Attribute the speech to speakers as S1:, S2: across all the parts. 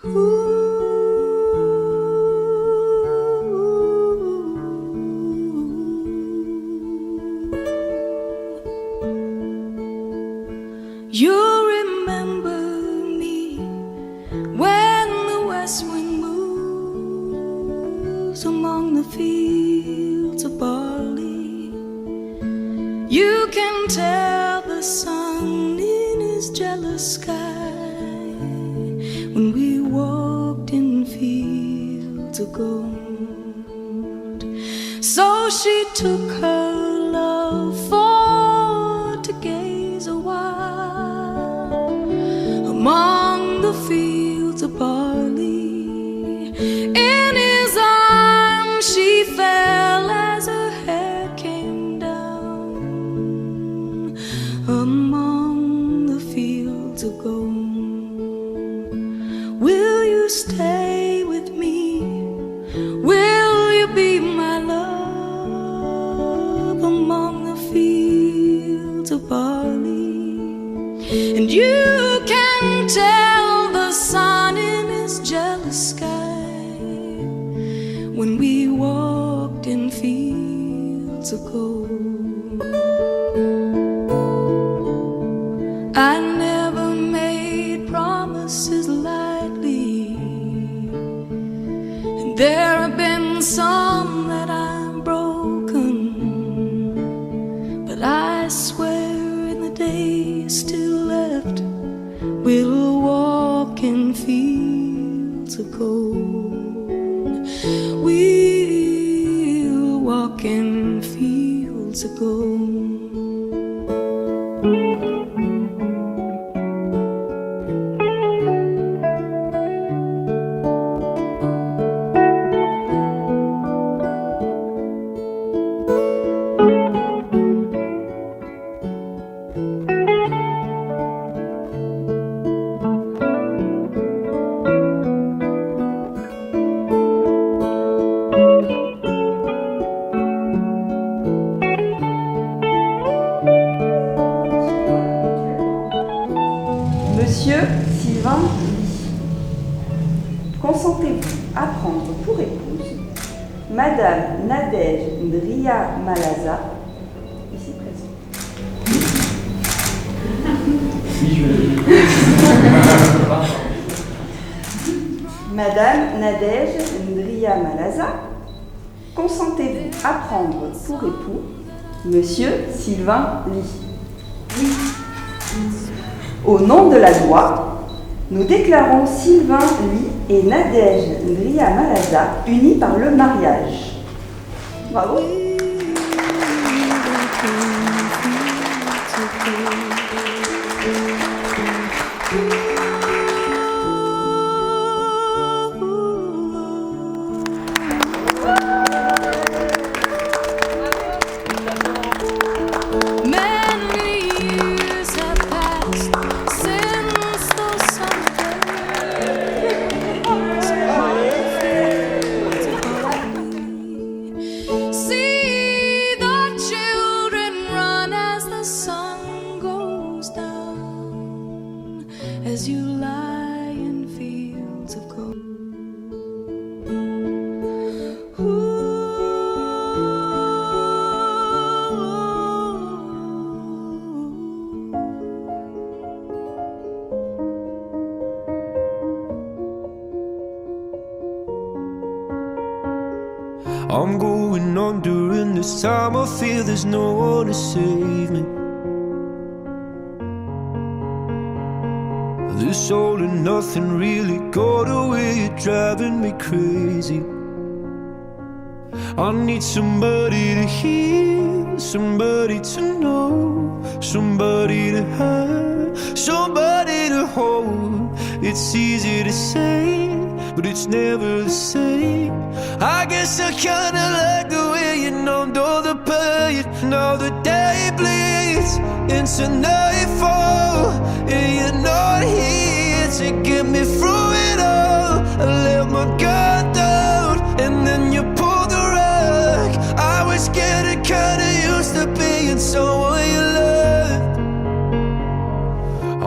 S1: You remember me when the west wind moves among the fields of barley. You can tell the sun in his jealous sky when we walked in fields of gold. So she took her love for to gaze a while among the fields of barley. In his arms she fell as her hair came down among the fields of gold. Will you stay with me? Will you be my love among the fields of barley? And you can tell the sun in his jealous sky when we walked in fields of gold. I never made promises lightly, and there have been some that I've broken, but I swear in the days still left we'll walk in fields of gold. We'll walk in fields of gold.
S2: Monsieur Sylvain Ly, consentez-vous à prendre pour épouse Madame Nadège Ndria Malaza, ici présente. Madame Nadège Ndria Malaza, consentez-vous à prendre pour époux Monsieur Sylvain Ly? Oui. Au nom de la loi, nous déclarons Sylvain Ly et Nadège Ndria Malaza unis par le mariage. Bravo. As you lie in fields of gold.
S3: I'm going on during this time. I feel there's no one to save me. This all and nothing really got away, you're driving me crazy. I need somebody to hear, somebody to know, somebody to have, somebody to hold. It's easy to say, but it's never the same. I guess I kinda like the way you numbed all the pain. Now the day bleeds into nightfall, and you're not here to get me through it all. I let my guard down, and then you pulled the rug. I was getting kinda used to being someone you loved.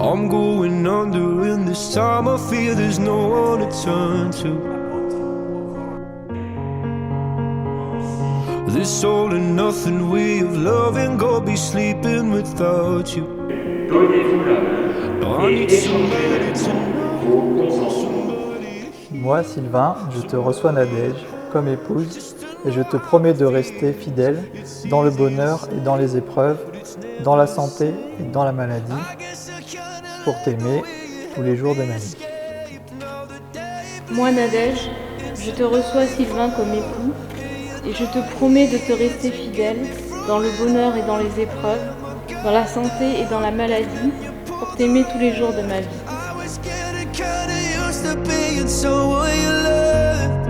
S3: I'm going under in this this time I fear there's no one to turn to. This all and nothing way of loving, go be sleeping without you. I need somebody to know.
S4: Moi, Sylvain, je te reçois Nadège comme épouse et je te promets de rester fidèle dans le bonheur et dans les épreuves, dans la santé et dans la maladie, pour t'aimer tous les jours de ma vie.
S5: Moi, Nadège, je te reçois Sylvain comme époux et je te promets de te rester fidèle dans le bonheur et dans les épreuves, dans la santé et dans la maladie, pour t'aimer tous les jours de ma vie.
S3: I was getting kinda used to being someone you loved,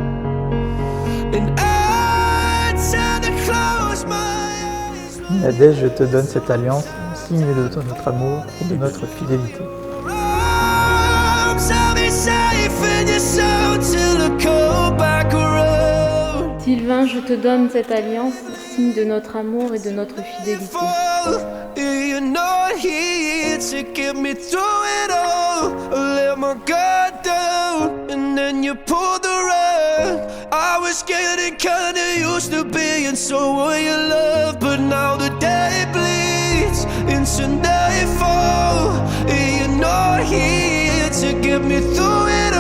S3: and I tried to close my eyes.
S4: Nadège, je te donne cette alliance, signe de notre amour et de notre fidélité.
S3: Arms, I'll be safe in your soul till I come back around.
S5: Sylvain, je te donne cette alliance, signe de notre amour et de notre fidélité.
S3: Fall, you're not here to get me through it all. I let my guard down and then you pulled the rug. I was getting kinda used to being someone you love, but now the day bleeds into nightfall. You're not here to get me through it